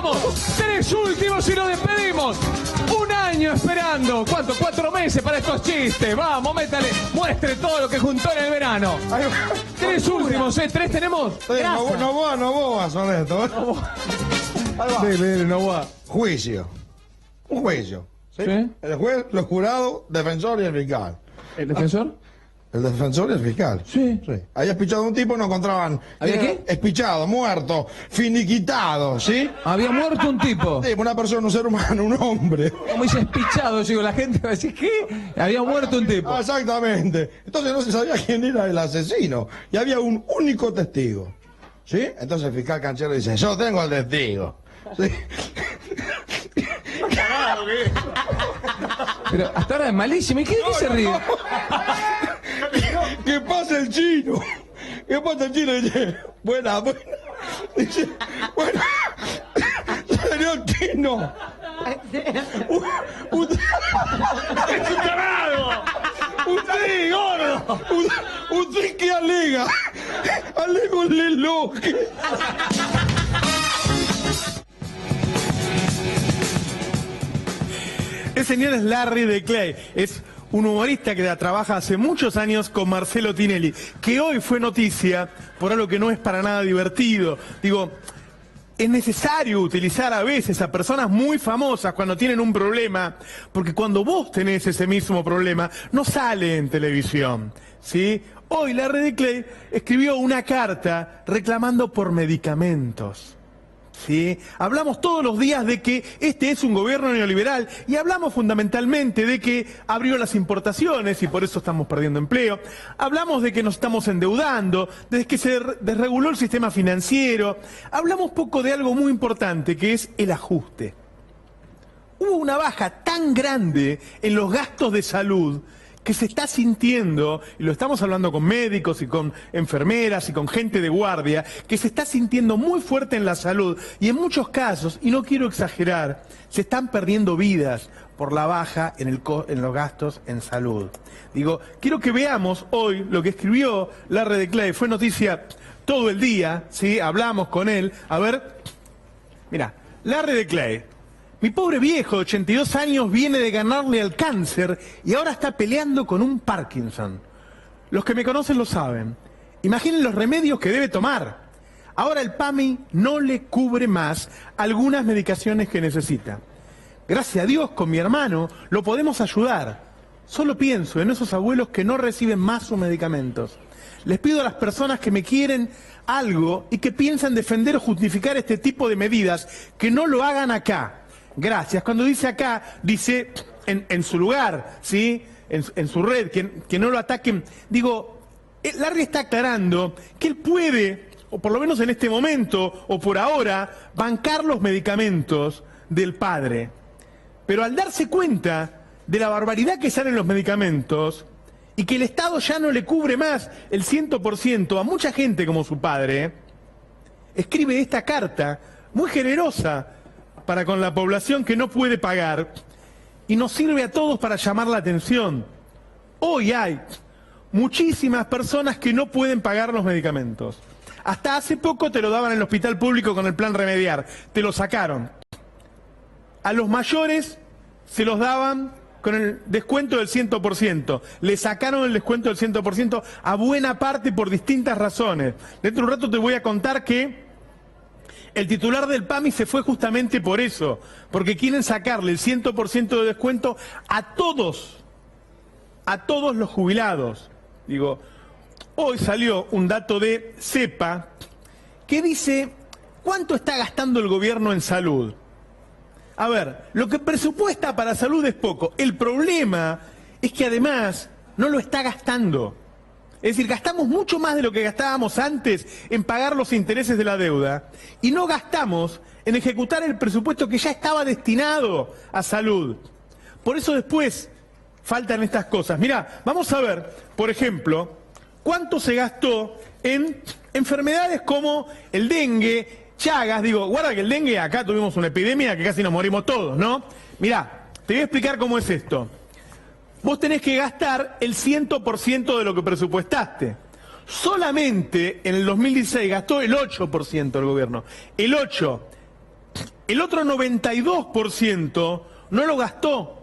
vamos. 3 últimos y nos despedimos. Un año esperando. ¿Cuánto? 4 meses para estos chistes. Vamos, métale. Muestre todo lo que juntó en el verano. 3 últimos, ¿eh? 3 tenemos. No son estos. No va. Juicio. Un juicio. ¿Sí? ¿Sí? El juez, los jurados, defensor y el fiscal. ¿El defensor? El defensor y el fiscal. Sí. Había espichado a un tipo, no encontraban. ¿Había qué? Espichado, muerto, finiquitado, ¿sí? Había muerto un tipo. Sí, una persona, un ser humano, un hombre. Como dice espichado, digo, la gente va a decir, ¿qué? Había muerto un tipo. Exactamente. Entonces no se sabía quién era el asesino. Y había un único testigo. ¿Sí? Entonces el fiscal canchero dice, yo tengo al testigo. ¿Sí? Pero hasta ahora es malísimo. ¿Y qué se ríe? ¿Qué pasa el chino? ¿Qué pasa el chino? Dice, buena. Dice, bueno, señor chino. Usted es un tarado. Usted, gordo. Usted qué alega. Alégonle que... El señor es Larry de Clay, es un humorista que trabaja hace muchos años con Marcelo Tinelli, que hoy fue noticia por algo que no es para nada divertido. Digo, es necesario utilizar a veces a personas muy famosas cuando tienen un problema, porque cuando vos tenés ese mismo problema, no sale en televisión, ¿sí? Hoy Larry de Clay escribió una carta reclamando por medicamentos. ¿Sí? Hablamos todos los días de que este es un gobierno neoliberal y hablamos fundamentalmente de que abrió las importaciones y por eso estamos perdiendo empleo. Hablamos de que nos estamos endeudando, de que se desreguló el sistema financiero. Hablamos poco de algo muy importante que es el ajuste. Hubo una baja tan grande en los gastos de salud que se está sintiendo, y lo estamos hablando con médicos y con enfermeras y con gente de guardia, que se está sintiendo muy fuerte en la salud y en muchos casos, y no quiero exagerar, se están perdiendo vidas por la baja en los gastos en salud. Digo, quiero que veamos hoy lo que escribió Larry de Clay, fue noticia todo el día, ¿sí? Hablamos con él, a ver, mira, Larry de Clay. Mi pobre viejo de 82 años viene de ganarle al cáncer y ahora está peleando con un Parkinson. Los que me conocen lo saben. Imaginen los remedios que debe tomar. Ahora el PAMI no le cubre más algunas medicaciones que necesita. Gracias a Dios, con mi hermano, lo podemos ayudar. Solo pienso en esos abuelos que no reciben más sus medicamentos. Les pido a las personas que me quieren algo y que piensan defender o justificar este tipo de medidas, que no lo hagan acá. Gracias. Cuando dice acá, dice en su lugar, ¿sí? En su red, que no lo ataquen. Digo, Larry está aclarando que él puede, o por lo menos en este momento, o por ahora, bancar los medicamentos del padre. Pero al darse cuenta de la barbaridad que salen los medicamentos, y que el Estado ya no le cubre más el 100% a mucha gente como su padre, escribe esta carta muy generosa para con la población que no puede pagar, y nos sirve a todos para llamar la atención. Hoy hay muchísimas personas que no pueden pagar los medicamentos. Hasta hace poco te lo daban en el hospital público con el plan Remediar, te lo sacaron. A los mayores se los daban con el descuento del 100%. Le sacaron el descuento del 100% a buena parte por distintas razones. Dentro de un rato te voy a contar que el titular del PAMI se fue justamente por eso, porque quieren sacarle el 100% de descuento a todos los jubilados. Digo, hoy salió un dato de CEPA que dice, ¿cuánto está gastando el gobierno en salud? A ver, lo que presupuesta para salud es poco. El problema es que además no lo está gastando. Es decir, gastamos mucho más de lo que gastábamos antes en pagar los intereses de la deuda y no gastamos en ejecutar el presupuesto que ya estaba destinado a salud. Por eso después faltan estas cosas. Mirá, vamos a ver, por ejemplo, cuánto se gastó en enfermedades como el dengue, Chagas. Digo, guarda que el dengue, acá tuvimos una epidemia que casi nos morimos todos, ¿no? Mirá, te voy a explicar cómo es esto. Vos tenés que gastar el 100% de lo que presupuestaste. Solamente en el 2016 gastó el 8% el gobierno. El 8%. el otro 92% no lo gastó.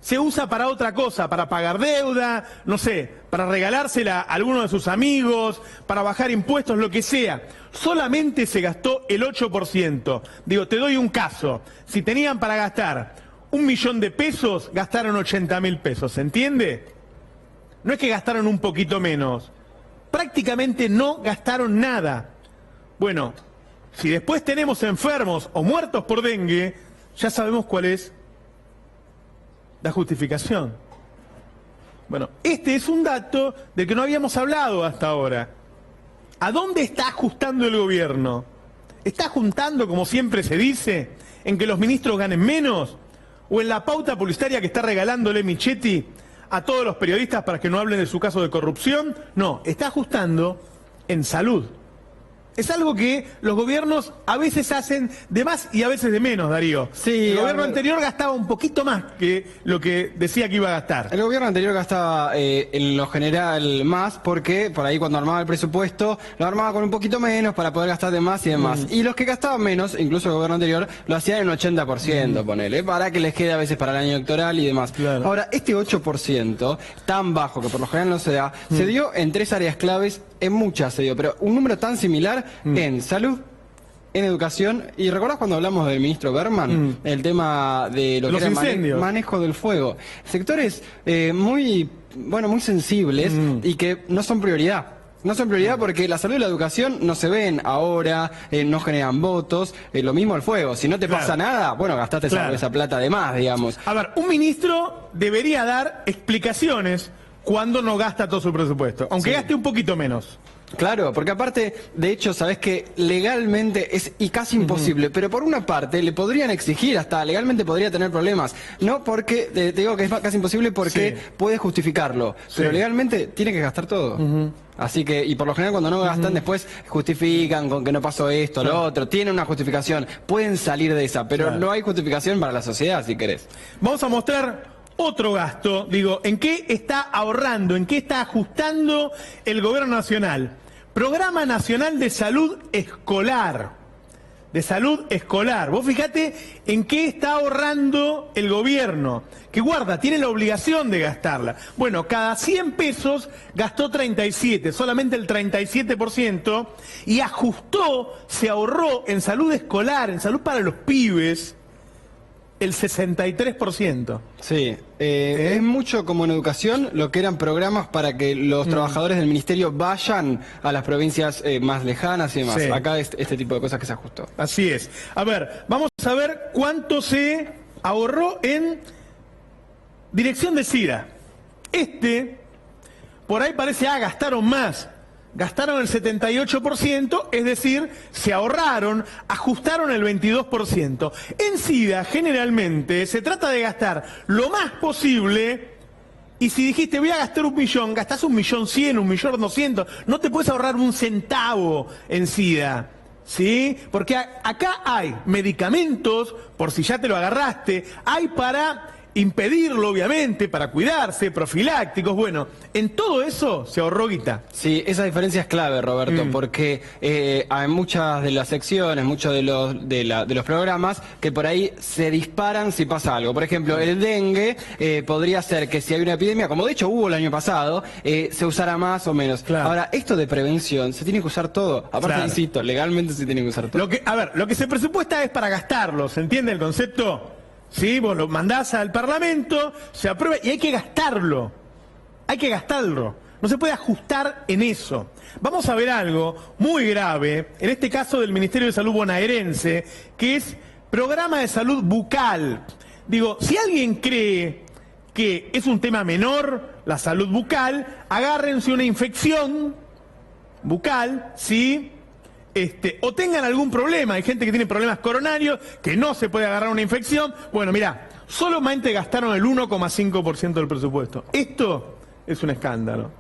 Se usa para otra cosa, para pagar deuda, no sé, para regalársela a alguno de sus amigos, para bajar impuestos, lo que sea. Solamente se gastó el 8%. Digo, te doy un caso. Si tenían para gastar 1 millón de pesos, gastaron 80.000 pesos, ¿se entiende? No es que gastaron un poquito menos. Prácticamente no gastaron nada. Bueno, si después tenemos enfermos o muertos por dengue, ya sabemos cuál es la justificación. Bueno, este es un dato del que no habíamos hablado hasta ahora. ¿A dónde está ajustando el gobierno? ¿Está ajustando, como siempre se dice, en que los ministros ganen menos? ¿O en la pauta publicitaria que está regalándole Michetti a todos los periodistas para que no hablen de su caso de corrupción? No, está ajustando en salud. Es algo que los gobiernos a veces hacen de más y a veces de menos, Darío. Sí, el gobierno anterior gastaba un poquito más que lo que decía que iba a gastar. El gobierno anterior gastaba en lo general más porque por ahí cuando armaba el presupuesto lo armaba con un poquito menos para poder gastar de más y demás. Y los que gastaban menos, incluso el gobierno anterior, lo hacían en 80%, ponele, para que les quede a veces para el año electoral y demás. Claro. Ahora, este 8% tan bajo que por lo general no se da, se dio en 3 áreas claves, en muchas se dio, pero un número tan similar en salud, en educación. Y ¿recordás cuando hablamos del ministro Berman? El tema de lo que era manejo del fuego. Sectores muy sensibles y que no son prioridad. No son prioridad porque la salud y la educación no se ven ahora, no generan votos, lo mismo el fuego. Si no te pasa nada, bueno, gastaste esa plata de más, digamos. A ver, un ministro debería dar explicaciones cuando no gasta todo su presupuesto, aunque gaste un poquito menos. Claro, porque aparte, de hecho, sabés que legalmente es casi imposible, pero por una parte le podrían exigir, hasta legalmente podría tener problemas. No porque, te digo que es casi imposible porque puede justificarlo, pero legalmente tiene que gastar todo. Así que, y por lo general cuando no gastan después justifican con que no pasó esto, lo otro, tienen una justificación, pueden salir de esa, pero no hay justificación para la sociedad, si querés. Vamos a mostrar otro gasto, digo, ¿en qué está ahorrando, en qué está ajustando el gobierno nacional? Programa Nacional de Salud Escolar. De salud escolar. Vos fijate en qué está ahorrando el gobierno, que guarda, tiene la obligación de gastarla. Bueno, cada 100 pesos gastó 37, solamente el 37%, y ajustó, se ahorró en salud escolar, en salud para los pibes, el 63%. Sí, es mucho como en educación lo que eran programas para que los trabajadores del ministerio vayan a las provincias más lejanas y demás. Acá es este tipo de cosas que se ajustó. Así es. A ver, vamos a ver cuánto se ahorró en dirección de SIDA. Por ahí parece, gastaron más. Gastaron el 78%, es decir, se ahorraron, ajustaron el 22%. En SIDA, generalmente, se trata de gastar lo más posible, y si dijiste voy a gastar 1 millón, gastás 1.100.000, 1.200.000, no te puedes ahorrar un centavo en SIDA. ¿Sí? Porque acá hay medicamentos, por si ya te lo agarraste, hay para impedirlo, obviamente, para cuidarse, profilácticos, bueno, en todo eso se ahorró guita. Sí, esa diferencia es clave, Roberto, porque hay muchas de las secciones, muchos de los programas que por ahí se disparan si pasa algo. Por ejemplo, el dengue podría ser que si hay una epidemia, como de hecho hubo el año pasado, se usara más o menos. Ahora, esto de prevención, se tiene que usar todo. Aparte, insisto, legalmente se tiene que usar todo. Lo que se presupuesta es para gastarlo, ¿se entiende el concepto? Sí, vos lo mandás al Parlamento, se aprueba y hay que gastarlo. Hay que gastarlo. No se puede ajustar en eso. Vamos a ver algo muy grave, en este caso del Ministerio de Salud bonaerense, que es Programa de Salud Bucal. Digo, si alguien cree que es un tema menor, la salud bucal, agárrense una infección bucal, ¿sí? O tengan algún problema, hay gente que tiene problemas coronarios, que no se puede agarrar una infección. Bueno, mirá, solamente gastaron el 1,5% del presupuesto. Esto es un escándalo.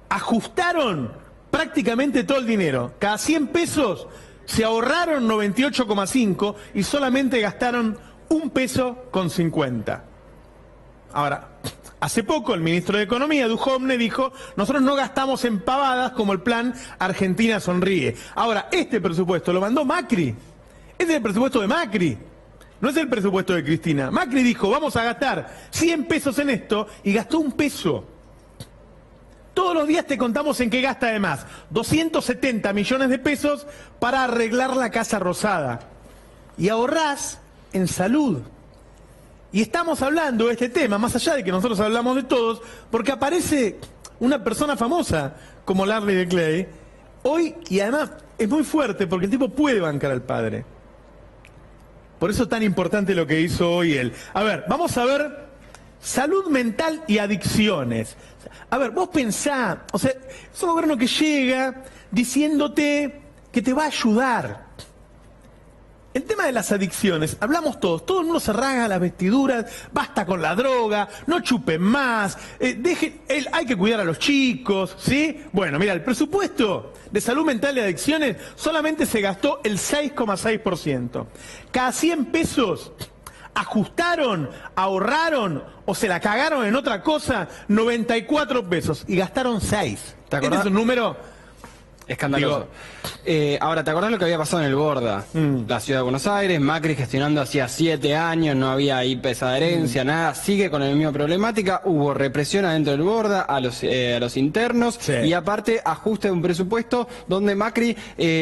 Ajustaron prácticamente todo el dinero. Cada 100 pesos se ahorraron 98,5 y solamente gastaron 1,50 pesos. Ahora, Hace poco el ministro de Economía, Duhovne, dijo, nosotros no gastamos en pavadas como el plan Argentina Sonríe. Ahora, este presupuesto lo mandó Macri. Este es el presupuesto de Macri. No es el presupuesto de Cristina. Macri dijo, vamos a gastar 100 pesos en esto y gastó 1 peso. Todos los días te contamos en qué gasta además. 270 millones de pesos para arreglar la Casa Rosada. Y ahorrás en salud. Y estamos hablando de este tema, más allá de que nosotros hablamos de todos, porque aparece una persona famosa como Larry de Clay hoy, y además es muy fuerte porque el tipo puede bancar al padre. Por eso es tan importante lo que hizo hoy él. A ver, vamos a ver salud mental y adicciones. A ver, vos pensá, o sea, es un gobierno que llega diciéndote que te va a ayudar. El tema de las adicciones, hablamos todos, todo el mundo se rasga las vestiduras, basta con la droga, no chupen más, hay que cuidar a los chicos, ¿sí? Bueno, mira, el presupuesto de salud mental y adicciones solamente se gastó el 6,6%. Cada 100 pesos ajustaron, ahorraron o se la cagaron en otra cosa, 94 pesos y gastaron 6. ¿Te acordás? Este es un número escandaloso. Ahora, ¿te acordás lo que había pasado en el Borda? La ciudad de Buenos Aires, Macri gestionando hacía 7 años, no había ahí pesada herencia, nada, sigue con la misma problemática, hubo represión adentro del Borda a los internos, sí. Y aparte ajuste de un presupuesto donde Macri,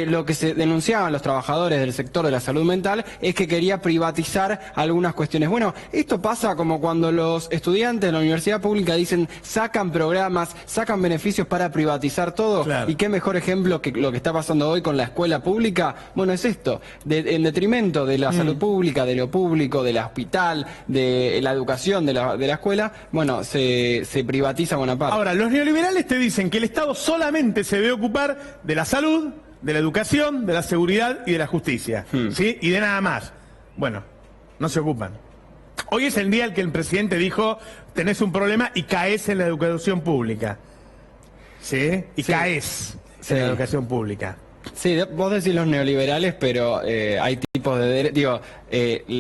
lo que se denunciaban los trabajadores del sector de la salud mental es que quería privatizar algunas cuestiones. Bueno, esto pasa como cuando los estudiantes de la universidad pública dicen, sacan programas, sacan beneficios para privatizar todo, claro. Y qué mejor ejemplo que lo que está pasando hoy con la escuela pública. Bueno, es esto, en detrimento de la salud pública, de lo público, del hospital, de la educación de la escuela, bueno, se privatiza buena parte. Ahora, los neoliberales te dicen que el Estado solamente se debe ocupar de la salud, de la educación, de la seguridad y de la justicia, ¿sí? Y de nada más. Bueno, no se ocupan. Hoy es el día en que el presidente dijo, tenés un problema y caes en la educación pública. ¿Sí? Y sí. Caes. Sí. En la educación pública. Sí, vos decís los neoliberales, pero hay tipos de...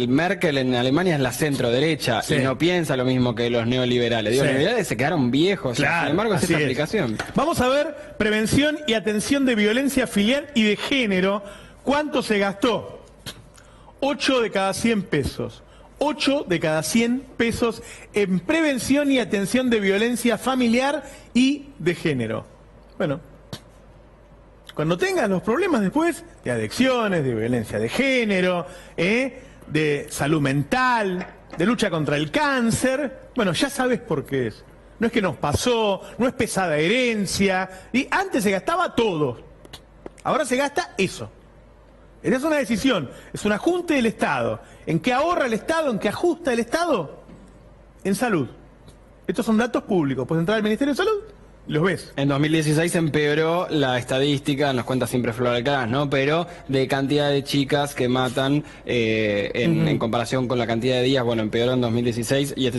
Merkel en Alemania es la centro derecha, sí. Y no piensa lo mismo que los neoliberales. Los neoliberales se quedaron viejos, claro, sin embargo es esta explicación. Vamos a ver prevención y atención de violencia filial y de género. ¿Cuánto se gastó? 8 de cada 100 pesos. 8 de cada 100 pesos en prevención y atención de violencia familiar y de género. Bueno, cuando tengas los problemas después de adicciones, de violencia de género, de salud mental, de lucha contra el cáncer, bueno, ya sabes por qué es. No es que nos pasó, no es pesada herencia, y antes se gastaba todo. Ahora se gasta eso. Esa es una decisión, es un ajuste del Estado. ¿En qué ahorra el Estado? ¿En qué ajusta el Estado? En salud. Estos son datos públicos. Puedes entrar al Ministerio de Salud. ¿Los ves? En 2016 empeoró la estadística, nos cuenta siempre Flor Alcaraz, ¿no? Pero de cantidad de chicas que matan en comparación con la cantidad de días, bueno, empeoró en 2016 y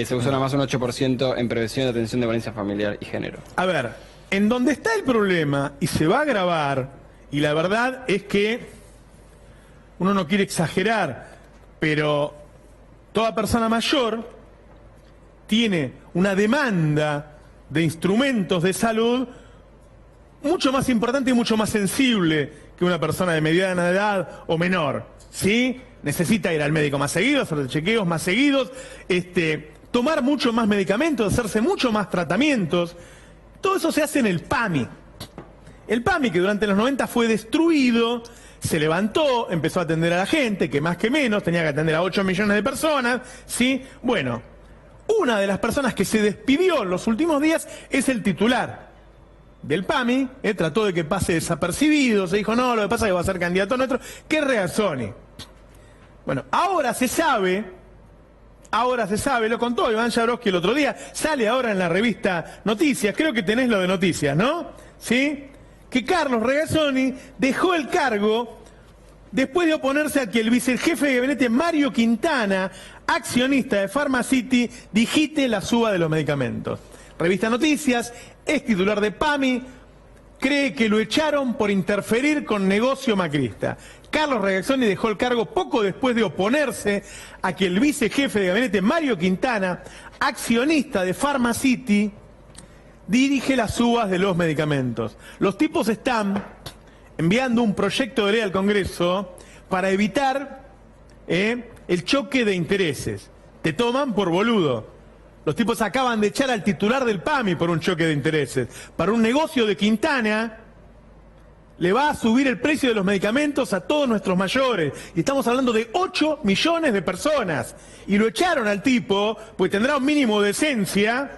se usó nada más un 8% en prevención y atención de violencia familiar y género. A ver, en donde está el problema y se va a agravar, y la verdad es que uno no quiere exagerar, pero toda persona mayor tiene una demanda de instrumentos de salud mucho más importante y mucho más sensible que una persona de mediana edad o menor, ¿sí? Necesita ir al médico más seguido, hacer chequeos más seguidos, tomar mucho más medicamentos, hacerse mucho más tratamientos. Todo eso se hace en el PAMI. El PAMI, que durante los 90 fue destruido, se levantó, empezó a atender a la gente, que más que menos, tenía que atender a 8 millones de personas, ¿sí? Bueno, una de las personas que se despidió en los últimos días es el titular del PAMI, trató de que pase desapercibido, se dijo, no, lo que pasa es que va a ser candidato nuestro, que es Regazzoni. Bueno, ahora se sabe, lo contó Iván Jabrowski el otro día, sale ahora en la revista Noticias, creo que tenés lo de Noticias, ¿no? ¿Sí? Que Carlos Regazzoni dejó el cargo después de oponerse a que el vicejefe de gabinete Mario Quintana, accionista de Pharmacity, digite la suba de los medicamentos. Revista Noticias, es titular de PAMI, cree que lo echaron por interferir con negocio macrista. Carlos Regazzoni dejó el cargo poco después de oponerse a que el vicejefe de gabinete, Mario Quintana, accionista de Pharmacity, dirige las subas de los medicamentos. Los tipos están enviando un proyecto de ley al Congreso para evitar el choque de intereses. Te toman por boludo. Los tipos acaban de echar al titular del PAMI por un choque de intereses. Para un negocio de Quintana, le va a subir el precio de los medicamentos a todos nuestros mayores. Y estamos hablando de 8 millones de personas. Y lo echaron al tipo, pues tendrá un mínimo de decencia.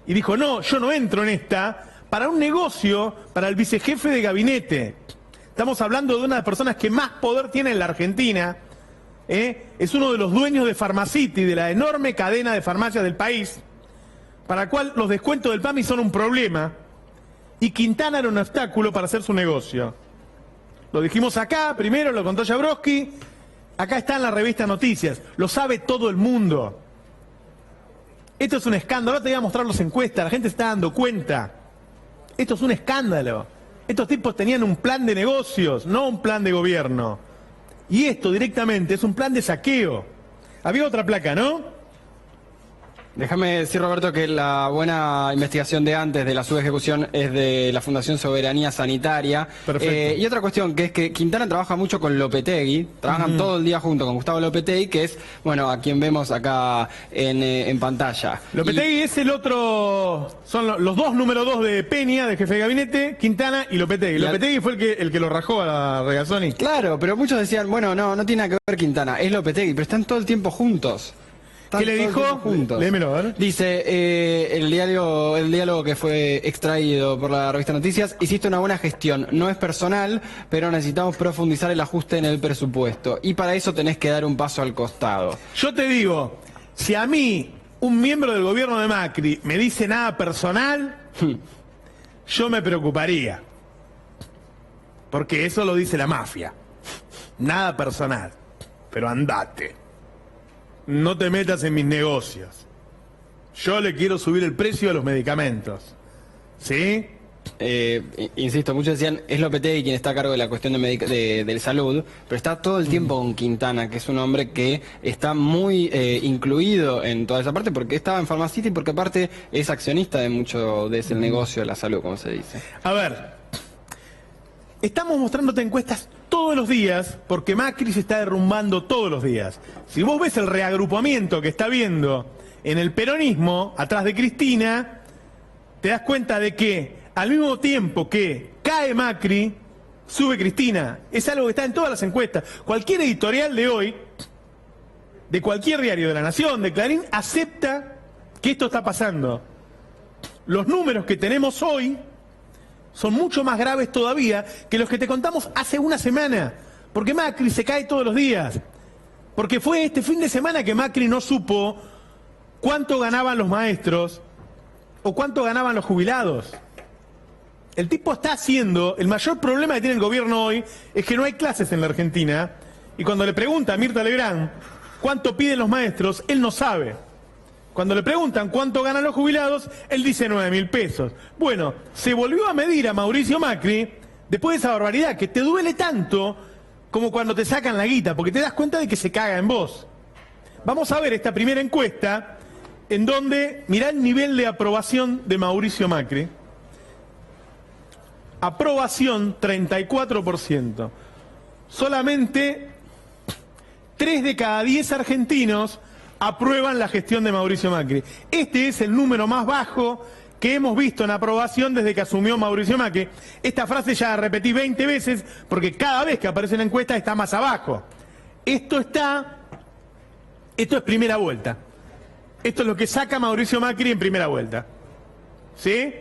Y dijo, no, yo no entro en esta, para un negocio, para el vicejefe de gabinete. Estamos hablando de una de las personas que más poder tiene en la Argentina. Es uno de los dueños de Pharmacity, de la enorme cadena de farmacias del país, para la cual los descuentos del PAMI son un problema. Y Quintana era un obstáculo para hacer su negocio. Lo dijimos acá, primero lo contó Jabrowski, acá está en la revista Noticias, lo sabe todo el mundo. Esto es un escándalo, ahora te voy a mostrar las encuestas, la gente se está dando cuenta. Esto es un escándalo. Estos tipos tenían un plan de negocios, no un plan de gobierno. Y esto directamente es un plan de saqueo. Había otra placa, ¿no? Déjame decir, Roberto, que la buena investigación de antes de la subejecución es de la Fundación Soberanía Sanitaria. Perfecto. Y otra cuestión, que es que Quintana trabaja mucho con Lopetegui, trabajan todo el día junto con Gustavo Lopetegui, que es, bueno, a quien vemos acá en pantalla. Lopetegui es el otro, son los dos número 2 de Peña, de jefe de gabinete, Quintana y Lopetegui. Lopetegui fue el que lo rajó a Regazzoni. Claro, pero muchos decían, bueno, no tiene nada que ver Quintana, es Lopetegui, pero están todo el tiempo juntos. ¿Qué le dijo? Léemelo, a ver. Dice, el diálogo que fue extraído por la revista Noticias, hiciste una buena gestión, no es personal, pero necesitamos profundizar el ajuste en el presupuesto. Y para eso tenés que dar un paso al costado. Yo te digo, si a mí, un miembro del gobierno de Macri, me dice nada personal, yo me preocuparía. Porque eso lo dice la mafia. Nada personal, pero andate. No te metas en mis negocios. Yo le quiero subir el precio a los medicamentos. ¿Sí? Insisto, muchos decían, es Lopetegui quien está a cargo de la cuestión de salud, pero está todo el tiempo con Quintana, que es un hombre que está muy incluido en toda esa parte, porque estaba en Pharmacity y porque aparte es accionista de mucho de ese negocio de la salud, como se dice. A ver, estamos mostrándote encuestas todos los días, porque Macri se está derrumbando todos los días. Si vos ves el reagrupamiento que está viendo en el peronismo, atrás de Cristina, te das cuenta de que al mismo tiempo que cae Macri, sube Cristina. Es algo que está en todas las encuestas. Cualquier editorial de hoy, de cualquier diario de La Nación, de Clarín, acepta que esto está pasando. Los números que tenemos hoy son mucho más graves todavía que los que te contamos hace una semana. Porque Macri se cae todos los días. Porque fue este fin de semana que Macri no supo cuánto ganaban los maestros o cuánto ganaban los jubilados. El tipo está haciendo, el mayor problema que tiene el gobierno hoy es que no hay clases en la Argentina. Y cuando le pregunta a Mirta Legrand cuánto piden los maestros, él no sabe. Cuando le preguntan cuánto ganan los jubilados, él dice 9.000 pesos. Bueno, se volvió a medir a Mauricio Macri después de esa barbaridad, que te duele tanto como cuando te sacan la guita, porque te das cuenta de que se caga en vos. Vamos a ver esta primera encuesta, en donde, mirá el nivel de aprobación de Mauricio Macri. Aprobación, 34%. Solamente 3 de cada 10 argentinos aprueban la gestión de Mauricio Macri. Este es el número más bajo que hemos visto en aprobación desde que asumió Mauricio Macri. Esta frase ya la repetí 20 veces porque cada vez que aparece en la encuesta está más abajo. Esto es primera vuelta. Esto es lo que saca Mauricio Macri en primera vuelta. ¿Sí?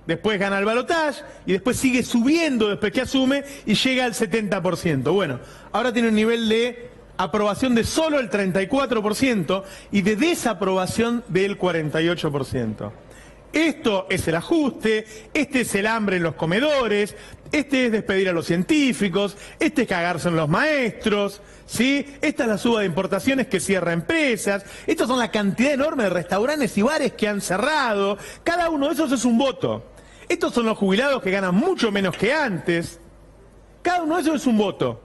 Después gana el balotaje y después sigue subiendo después que asume y llega al 70%. Bueno, ahora tiene un nivel de aprobación de solo el 34% y de desaprobación del 48%. Esto es el ajuste, este es el hambre en los comedores, este es despedir a los científicos, este es cagarse en los maestros, ¿sí? Esta es la suba de importaciones que cierra empresas, estas son la cantidad enorme de restaurantes y bares que han cerrado, cada uno de esos es un voto. Estos son los jubilados que ganan mucho menos que antes. Cada uno de esos es un voto.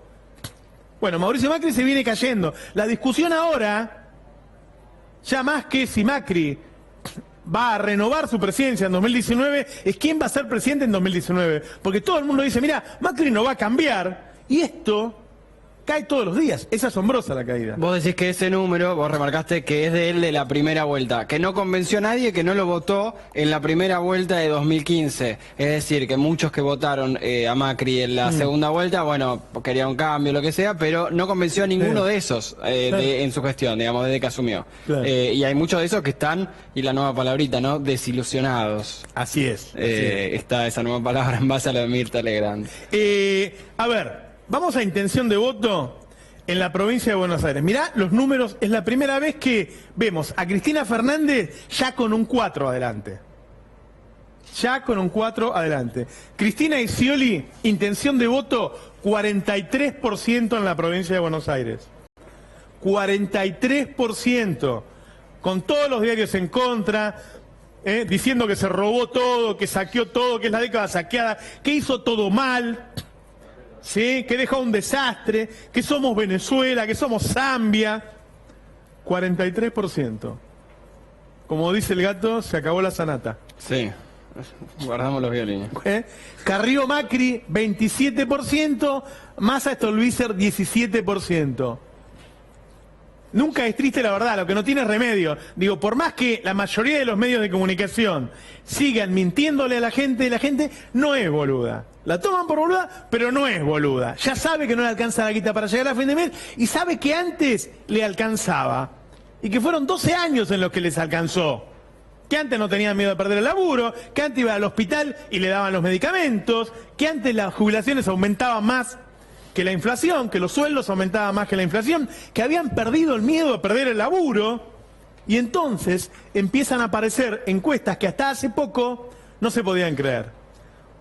Bueno, Mauricio Macri se viene cayendo. La discusión ahora, ya más que si Macri va a renovar su presidencia en 2019, es quién va a ser presidente en 2019. Porque todo el mundo dice, mira, Macri no va a cambiar, y esto cae todos los días. Es asombrosa la caída. Vos decís que ese número, vos remarcaste que es de él de la primera vuelta, que no convenció a nadie, que no lo votó en la primera vuelta de 2015. Es decir, que muchos que votaron a Macri en la segunda vuelta, bueno, quería un cambio, lo que sea, pero no convenció a ninguno de esos en su gestión, digamos, desde que asumió. Claro. Y hay muchos de esos que están, y la nueva palabrita, ¿no? Desilusionados. Así es. Está esa nueva palabra en base a lo de Mirta Legrand. A ver, vamos a intención de voto en la provincia de Buenos Aires. Mirá los números, es la primera vez que vemos a Cristina Fernández ya con un 4 adelante. Ya con un 4 adelante. Cristina Scioli, intención de voto 43% en la provincia de Buenos Aires. 43%. Con todos los diarios en contra, diciendo que se robó todo, que saqueó todo, que es la década saqueada, que hizo todo mal. ¿Sí? Que dejó un desastre, que somos Venezuela, que somos Zambia. 43%. Como dice el gato, se acabó la sanata. Sí, guardamos los violines. Carrió Macri, 27%, Massa Stolbizer, 17%. Nunca es triste la verdad, lo que no tiene remedio. Digo, por más que la mayoría de los medios de comunicación sigan mintiéndole a la gente no es boluda. La toman por boluda, pero no es boluda. Ya sabe que no le alcanza la guita para llegar a fin de mes y sabe que antes le alcanzaba. Y que fueron 12 años en los que les alcanzó. Que antes no tenían miedo de perder el laburo, que antes iba al hospital y le daban los medicamentos, que antes las jubilaciones aumentaban más que la inflación, que los sueldos aumentaban más que la inflación, que habían perdido el miedo a perder el laburo, y entonces empiezan a aparecer encuestas que hasta hace poco no se podían creer.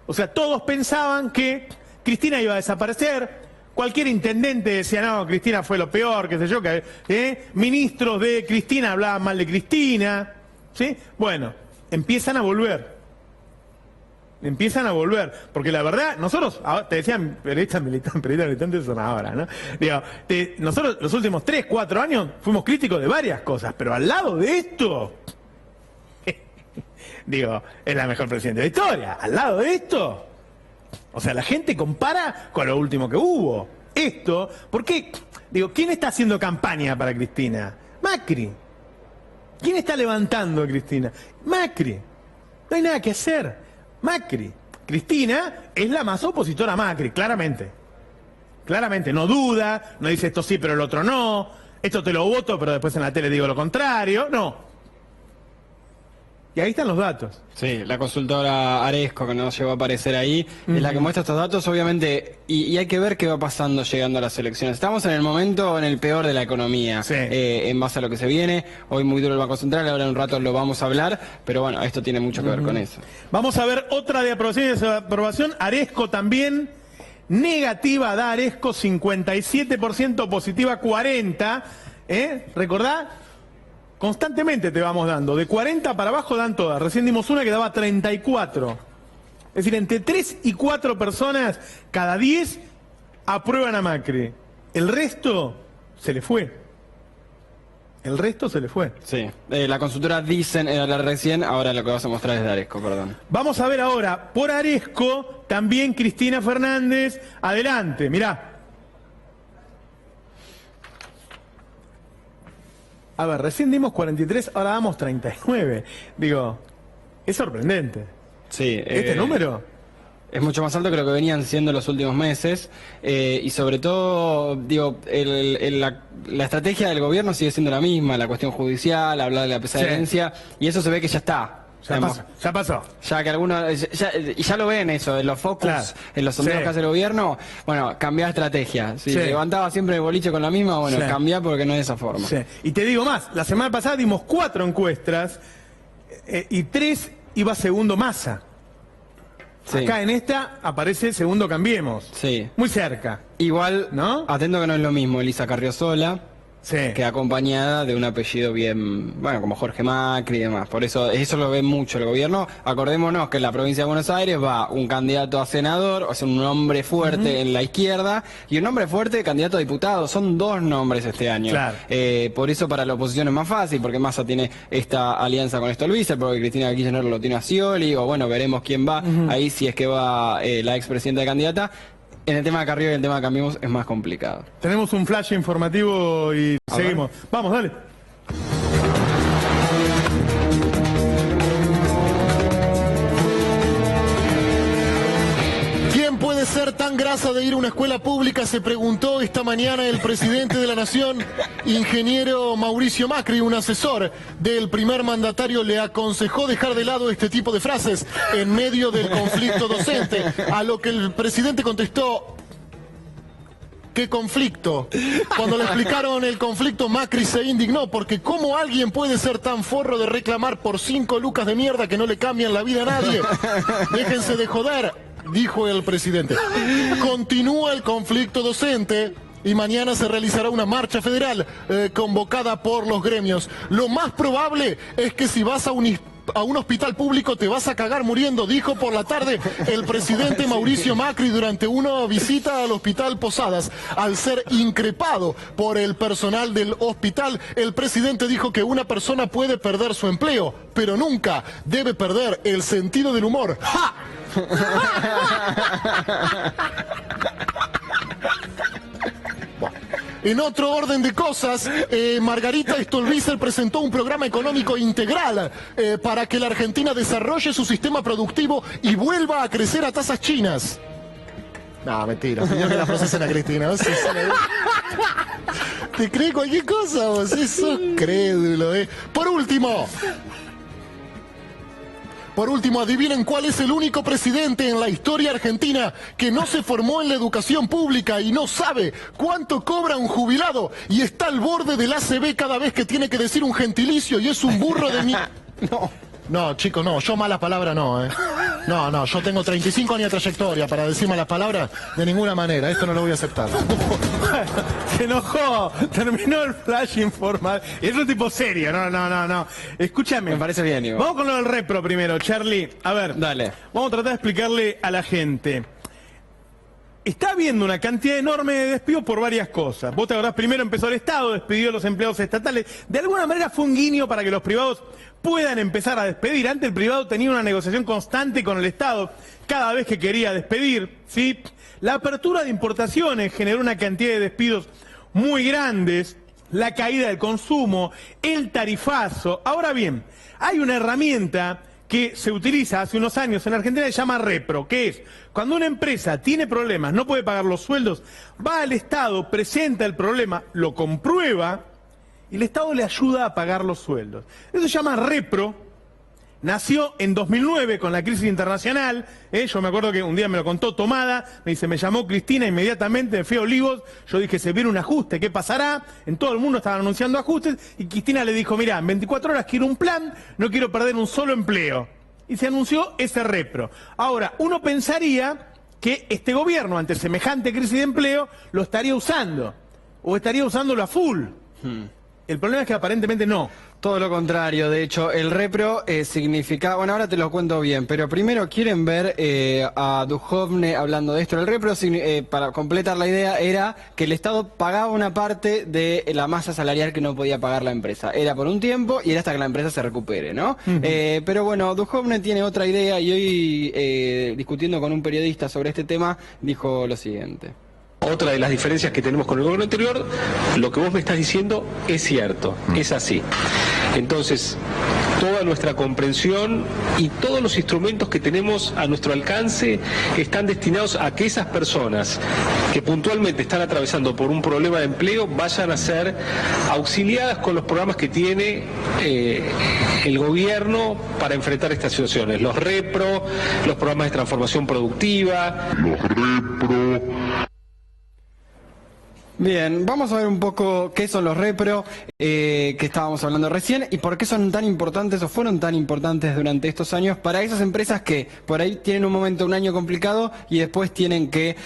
O sea, todos pensaban que Cristina iba a desaparecer, cualquier intendente decía, no, Cristina fue lo peor, qué sé yo, que ministros de Cristina hablaban mal de Cristina, ¿sí? Bueno, empiezan a volver. Empiezan a volver, porque la verdad, nosotros, te decían periodistas militantes son ahora, ¿no? Digo, nosotros los últimos 3, 4 años fuimos críticos de varias cosas, pero al lado de esto, digo, es la mejor presidenta de la historia, al lado de esto, o sea, la gente compara con lo último que hubo. Esto, ¿por qué? Digo, ¿quién está haciendo campaña para Cristina? Macri. ¿Quién está levantando a Cristina? Macri. No hay nada que hacer. Macri. Cristina es la más opositora a Macri, claramente. Claramente, no duda, no dice esto sí pero el otro no, esto te lo voto pero después en la tele digo lo contrario, no. Y ahí están los datos. Sí, la consultora Aresco, que no llegó a aparecer ahí, es la que muestra estos datos, obviamente, y hay que ver qué va pasando llegando a las elecciones. Estamos en el momento, en el peor de la economía, sí. En base a lo que se viene. Hoy muy duro el Banco Central, ahora en un rato lo vamos a hablar, pero bueno, esto tiene mucho que ver con eso. Vamos a ver otra de aprobación y desaprobación. Aresco también, negativa da Aresco, 57%, positiva 40%. ¿Recordá? Constantemente te vamos dando, de 40 para abajo dan todas. Recién dimos una que daba 34. Es decir, entre 3 y 4 personas, cada 10 aprueban a Macri. El resto se le fue. El resto se le fue. Sí, la consultora Dicen era la recién, ahora lo que vas a mostrar es de Aresco, perdón. Vamos a ver ahora, por Aresco, también Cristina Fernández. Adelante, mirá. A ver, recién dimos 43, ahora damos 39. Digo, es sorprendente. Sí. ¿Este número? Es mucho más alto que lo que venían siendo los últimos meses. Y sobre todo, digo, la estrategia del gobierno sigue siendo la misma, la cuestión judicial, hablar de la herencia, y eso se ve que ya está. Ya pasó. Ya que algunos, y ya lo ven eso, en los focus, claro. En los sondeos que hace el gobierno, bueno, cambiar estrategia. Si levantaba siempre el boliche con la misma, bueno, cambiar porque no es de esa forma. Sí. Y te digo más, la semana pasada dimos 4 encuestas y 3 iba segundo Massa. Sí. Acá en esta aparece segundo Cambiemos. Sí. Muy cerca. Igual, ¿no? Atento que no es lo mismo Elisa Carrió sola. Sí. que acompañada de un apellido bien, bueno, como Jorge Macri y demás. Por eso lo ve mucho el gobierno. Acordémonos que en la provincia de Buenos Aires va un candidato a senador, o sea, un hombre fuerte en la izquierda, y un hombre fuerte candidato a diputado. Son 2 nombres este año. Claro. Por eso para la oposición es más fácil, porque Massa tiene esta alianza con Stolbizer, porque Cristina Kirchner lo tiene a Scioli, o bueno, veremos quién va ahí, si es que va la expresidenta de candidata. En el tema de Carrió y el tema de Cambiemos es más complicado. Tenemos un flash informativo y seguimos. Vamos, dale. ¿Quién puede ser tan grasa de ir a una escuela pública? Se preguntó esta mañana el presidente de la Nación, ingeniero Mauricio Macri. Un asesor del primer mandatario le aconsejó dejar de lado este tipo de frases en medio del conflicto docente, a lo que el presidente contestó: ¿qué conflicto? Cuando le explicaron el conflicto, Macri se indignó, porque ¿cómo alguien puede ser tan forro de reclamar por 5 lucas de mierda que no le cambian la vida a nadie? Déjense de joder, dijo el presidente. Continúa el conflicto docente y mañana se realizará una marcha federal convocada por los gremios. Lo más probable es que si vas a un hospital público te vas a cagar muriendo, dijo por la tarde el presidente Mauricio Macri durante una visita al hospital Posadas. Al ser increpado por el personal del hospital, el presidente dijo que una persona puede perder su empleo, pero nunca debe perder el sentido del humor. ¡Ja! En otro orden de cosas, Margarita Stolbizer presentó un programa económico integral para que la Argentina desarrolle su sistema productivo y vuelva a crecer a tasas chinas. No, mentira, señor, que la procesen a Cristina. ¿No? ¿Te cree cualquier cosa vos? Eso es crédulo, ¿eh? Por último, adivinen cuál es el único presidente en la historia argentina que no se formó en la educación pública y no sabe cuánto cobra un jubilado y está al borde del ACB cada vez que tiene que decir un gentilicio y es un burro de mi... No, chicos, no, yo malas palabras no, No, yo tengo 35 años de trayectoria para decir malas palabras de ninguna manera, esto no lo voy a aceptar. Se enojó, terminó el flash informal. Es un tipo serio, no. Escúchame. Me parece bien, Ivo. Vamos con lo del repro primero, Charlie. A ver, Dale. Vamos a tratar de explicarle a la gente. Está habiendo una cantidad enorme de despidos por varias cosas. Vos te acordás, primero empezó el Estado, despidió a los empleados estatales. De alguna manera fue un guiño para que los privados puedan empezar a despedir. Antes el privado tenía una negociación constante con el Estado cada vez que quería despedir, ¿sí? La apertura de importaciones generó una cantidad de despidos muy grandes, la caída del consumo, el tarifazo. Ahora bien, hay una herramienta que se utiliza hace unos años en Argentina, se llama repro, que es cuando una empresa tiene problemas, no puede pagar los sueldos, va al Estado, presenta el problema, lo comprueba y el Estado le ayuda a pagar los sueldos. Eso se llama repro. Nació en 2009 con la crisis internacional, yo me acuerdo que un día me lo contó Tomada, me llamó Cristina inmediatamente, me fui a Olivos, yo dije se viene un ajuste, ¿qué pasará? En todo el mundo estaban anunciando ajustes y Cristina le dijo, mirá, en 24 horas quiero un plan, no quiero perder un solo empleo. Y se anunció ese repro. Ahora, uno pensaría que este gobierno ante semejante crisis de empleo lo estaría usando, o estaría usándolo a full. El problema es que aparentemente no. Todo lo contrario, de hecho, el repro significa, bueno, ahora te lo cuento bien, pero primero quieren ver a Duhovne hablando de esto. El repro, para completar la idea, era que el Estado pagaba una parte de la masa salarial que no podía pagar la empresa. Era por un tiempo y era hasta que la empresa se recupere, ¿no? Pero bueno, Duhovne tiene otra idea y hoy, discutiendo con un periodista sobre este tema, dijo lo siguiente. Otra de las diferencias que tenemos con el gobierno anterior, lo que vos me estás diciendo es cierto, es así. Entonces, toda nuestra comprensión y todos los instrumentos que tenemos a nuestro alcance están destinados a que esas personas que puntualmente están atravesando por un problema de empleo vayan a ser auxiliadas con los programas que tiene el gobierno para enfrentar estas situaciones. Los repro, los programas de transformación productiva, Bien, vamos a ver un poco qué son los repro que estábamos hablando recién y por qué son tan importantes o fueron tan importantes durante estos años para esas empresas que por ahí tienen un momento, un año complicado y después tienen que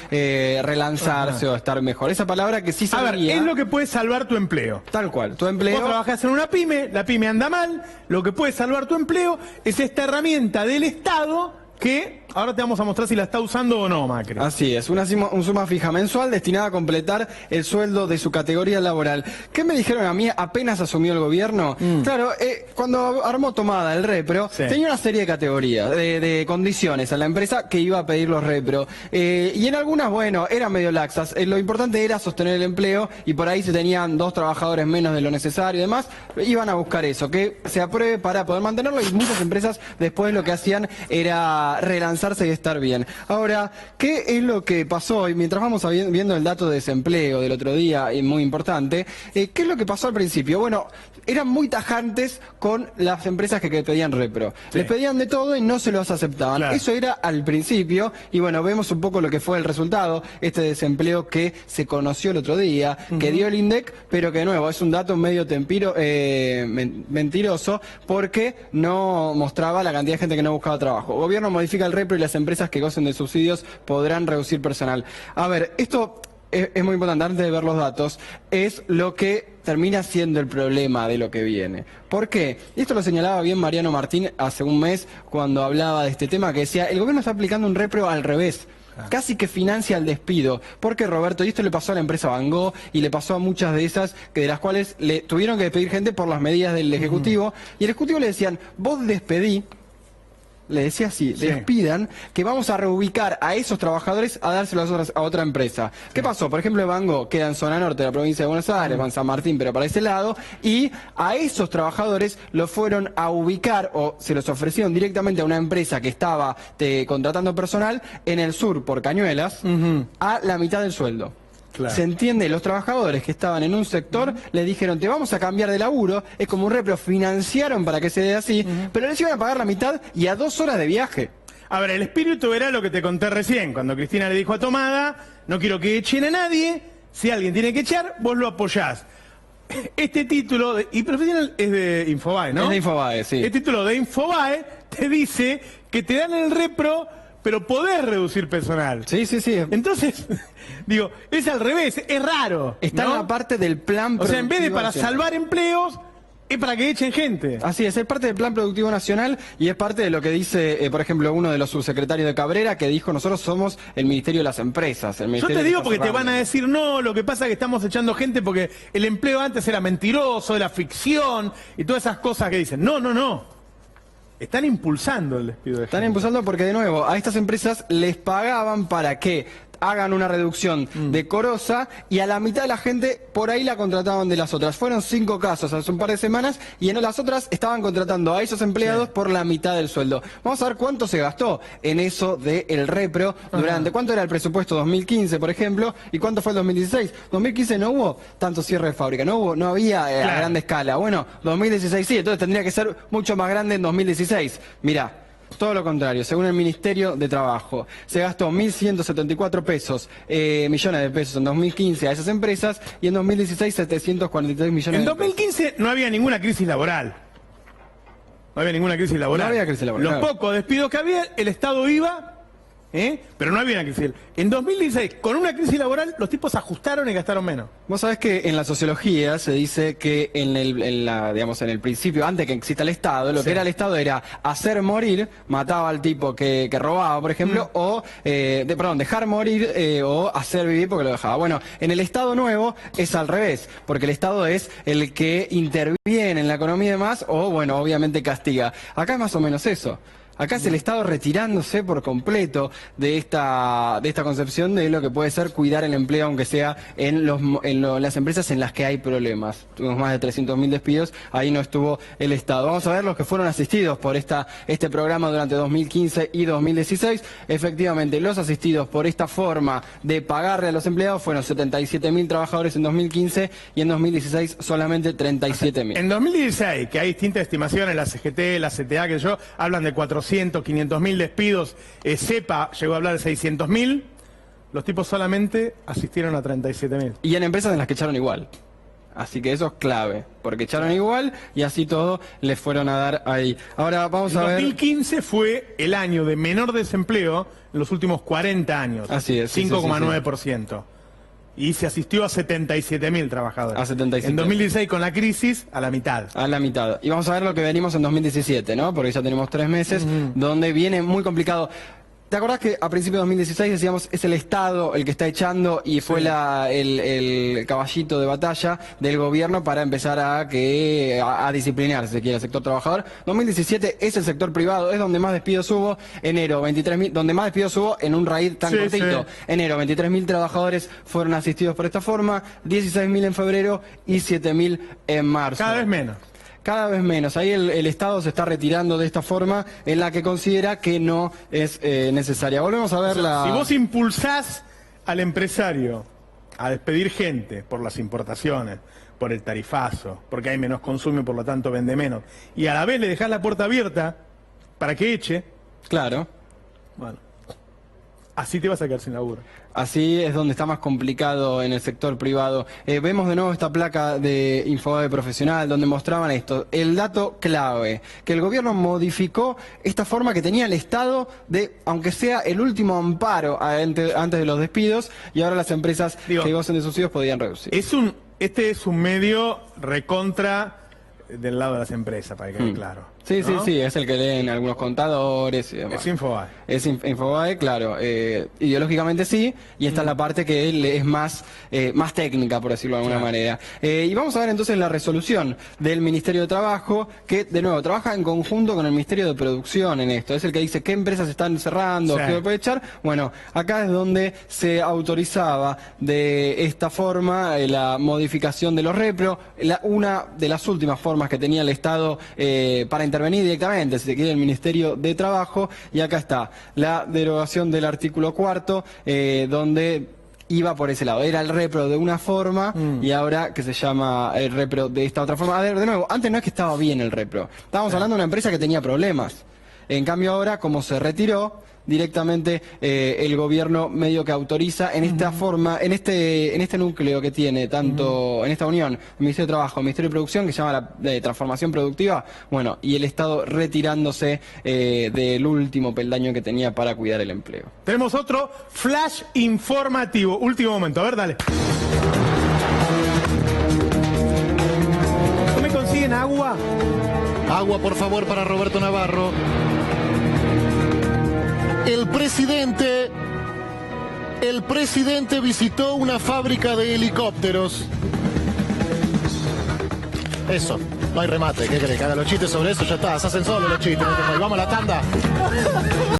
relanzarse o estar mejor. Esa palabra que sí A ver, sabía. es lo que puede salvar tu empleo. Tal cual, tu empleo. Vos trabajás en una pyme, la pyme anda mal, lo que puede salvar tu empleo es esta herramienta del Estado que ahora te vamos a mostrar si la está usando o no, Macri. Así es, una suma fija mensual destinada a completar el sueldo de su categoría laboral. ¿Qué me dijeron a mí apenas asumió el gobierno? Claro, cuando armó Tomada el repro, tenía una serie de categorías, de condiciones a la empresa que iba a pedir los repro. Y en algunas, bueno, eran medio laxas. Lo importante era sostener el empleo y por ahí se tenían 2 trabajadores menos de lo necesario y demás, iban a buscar eso, que se apruebe para poder mantenerlo y muchas empresas después lo que hacían era relanzarse y estar bien. Ahora, ¿qué es lo que pasó hoy? Mientras vamos viendo el dato de desempleo del otro día, y muy importante, ¿qué es lo que pasó al principio? Bueno, eran muy tajantes con las empresas que pedían repro. Les pedían de todo y no se los aceptaban. Claro. Eso era al principio, y bueno, vemos un poco lo que fue el resultado, este desempleo que se conoció el otro día, que dio el INDEC, pero que de nuevo es un dato medio mentiroso, porque no mostraba la cantidad de gente que no buscaba trabajo. El gobierno modifica el repro y las empresas que gocen de subsidios podrán reducir personal. A ver, esto es muy importante, antes de ver los datos, es lo que termina siendo el problema de lo que viene. ¿Por qué? Y esto lo señalaba bien Mariano Martín hace un mes cuando hablaba de este tema, que decía, el gobierno está aplicando un repro al revés. Casi que financia el despido. Porque, Roberto, y esto le pasó a la empresa Van Gogh y le pasó a muchas de esas, que de las cuales le tuvieron que despedir gente por las medidas del Ejecutivo, y el Ejecutivo le decían, vos despedí, le decía así, despidan, que vamos a reubicar a esos trabajadores a dárselos a otra empresa. ¿Qué pasó? Por ejemplo, Van Gogh queda en zona norte de la provincia de Buenos Aires, Van San Martín, pero para ese lado, y a esos trabajadores los fueron a ubicar o se los ofrecieron directamente a una empresa que estaba contratando personal en el sur, por Cañuelas, a la mitad del sueldo. Claro. Se entiende, los trabajadores que estaban en un sector le dijeron, te vamos a cambiar de laburo, es como un repro, financiaron para que se dé así, pero les iban a pagar la mitad y a 2 horas de viaje. A ver, el espíritu era lo que te conté recién, cuando Cristina le dijo a Tomada, no quiero que echen a nadie, si alguien tiene que echar, vos lo apoyás. Este título, y profesional es de Infobae, ¿no? Es de Infobae, sí. Este título de Infobae te dice que te dan el repro, pero podés reducir personal. Sí, sí, sí. Entonces, digo, es al revés, es raro. Está ¿no? en la parte del plan O sea, en vez de productivo para nacional. salvar empleos, es para que echen gente. Así es parte del Plan Productivo Nacional y es parte de lo que dice, por ejemplo, uno de los subsecretarios de Cabrera, que dijo, nosotros somos el Ministerio de las Empresas. El Yo ministerio te que digo está porque te cerrando. van a decir, no, lo que pasa es que estamos echando gente porque el empleo antes era mentiroso, era ficción y todas esas cosas que dicen. No, no, no. Están impulsando el despido de Están gente. impulsando porque, de nuevo, a estas empresas les pagaban para que hagan una reducción decorosa y a la mitad de la gente por ahí la contrataban de las otras. Fueron 5 casos hace un par de semanas y en las otras estaban contratando a esos empleados por la mitad del sueldo. Vamos a ver cuánto se gastó en eso del repro durante... ¿Cuánto era el presupuesto 2015, por ejemplo? ¿Y cuánto fue el 2016? 2015 no hubo tanto cierre de fábrica, no había a gran escala. Bueno, 2016 sí, entonces tendría que ser mucho más grande en 2016. Mirá. Todo lo contrario, según el Ministerio de Trabajo, se gastó 1.174 millones de pesos en 2015 a esas empresas y en 2016 743 millones En de pesos. 2015 no había ninguna crisis laboral. No había ninguna crisis laboral. No había crisis laboral, Los claro. pocos despidos que había, el Estado iba, pero no había una crisis. En 2016, con una crisis laboral, los tipos ajustaron y gastaron menos. Vos sabés que en la sociología se dice que en el principio, antes que exista el Estado, lo que era el Estado era hacer morir, mataba al tipo que robaba, por ejemplo, o, dejar morir o hacer vivir porque lo dejaba. Bueno, en el Estado nuevo es al revés, porque el Estado es el que interviene en la economía y demás, o, bueno, obviamente castiga. Acá es más o menos eso. Acá es el Estado retirándose por completo de esta concepción de lo que puede ser cuidar el empleo, aunque sea en las empresas en las que hay problemas. Tuvimos más de 300.000 despidos, ahí no estuvo el Estado. Vamos a ver los que fueron asistidos por este programa durante 2015 y 2016. Efectivamente, los asistidos por esta forma de pagarle a los empleados fueron 77.000 trabajadores en 2015 y en 2016 solamente 37.000. En 2016, que hay distintas estimaciones, la CGT, la CTA, que yo, hablan de 400, 500.000 despidos, CEPA llegó a hablar de 600.000, los tipos solamente asistieron a 37.000. Y en empresas en las que echaron igual. Así que eso es clave, porque echaron igual y así todo les fueron a dar ahí. Ahora vamos a ver... 2015 fue el año de menor desempleo en los últimos 40 años. Así es. 5,9%. Y se asistió a 77.000 trabajadores. A 77.000. En 2016, con la crisis, a la mitad. A la mitad. Y vamos a ver lo que venimos en 2017, ¿no? Porque ya tenemos 3 meses, donde viene muy complicado. ¿Te acordás que a principios de 2016 decíamos es el Estado el que está echando y fue el caballito de batalla del gobierno para empezar a disciplinar, si se quiere, al sector trabajador? 2017 es el sector privado, es donde más despidos hubo. Enero, 23.000, donde más despidos hubo en un raíz tan cortito. Sí. Enero, 23.000 trabajadores fueron asistidos por esta forma, 16.000 en febrero y 7.000 en marzo. Cada vez menos. Cada vez menos. Ahí el Estado se está retirando de esta forma en la que considera que no es necesaria. Volvemos a ver Si vos impulsás al empresario a despedir gente por las importaciones, por el tarifazo, porque hay menos consumo y por lo tanto vende menos, y a la vez le dejás la puerta abierta para que eche, claro, bueno, así te vas a quedar sin laburo. Así es donde está más complicado en el sector privado. Vemos de nuevo esta placa de Infobae Profesional donde mostraban esto. El dato clave, que el gobierno modificó esta forma que tenía el Estado de, aunque sea el último amparo antes de los despidos, y ahora las empresas que gocen de subsidios podían reducir. Este es un medio recontra del lado de las empresas, para que quede claro. Sí, ¿no? sí, es el que leen algunos contadores y demás. Es Infobae. Es Infobae, claro. Ideológicamente sí, y esta es la parte que es más técnica, por decirlo de alguna manera. Y vamos a ver entonces la resolución del Ministerio de Trabajo, que de nuevo trabaja en conjunto con el Ministerio de Producción en esto. Es el que dice qué empresas están cerrando, qué puede echar. Bueno, acá es donde se autorizaba de esta forma la modificación de los repro, una de las últimas formas que tenía el Estado para intervenir directamente, si se quiere, el Ministerio de Trabajo, y acá está la derogación del artículo 4, donde iba por ese lado. Era el repro de una forma y ahora que se llama el repro de esta otra forma. A ver, de nuevo, antes no es que estaba bien el repro. Estábamos hablando de una empresa que tenía problemas. En cambio ahora, como se retiró, directamente el gobierno medio que autoriza en esta forma, en este núcleo que tiene, tanto en esta unión, el Ministerio de Trabajo, el Ministerio de Producción, que se llama la de Transformación Productiva, bueno, y el Estado retirándose del último peldaño que tenía para cuidar el empleo. Tenemos otro flash informativo. Último momento, a ver, dale. ¿No me consiguen agua? Agua, por favor, para Roberto Navarro. El presidente visitó una fábrica de helicópteros. Eso, no hay remate. ¿Qué querés? Que haga los chistes sobre eso, ya está. Se hacen solos los chistes. Vamos a la tanda.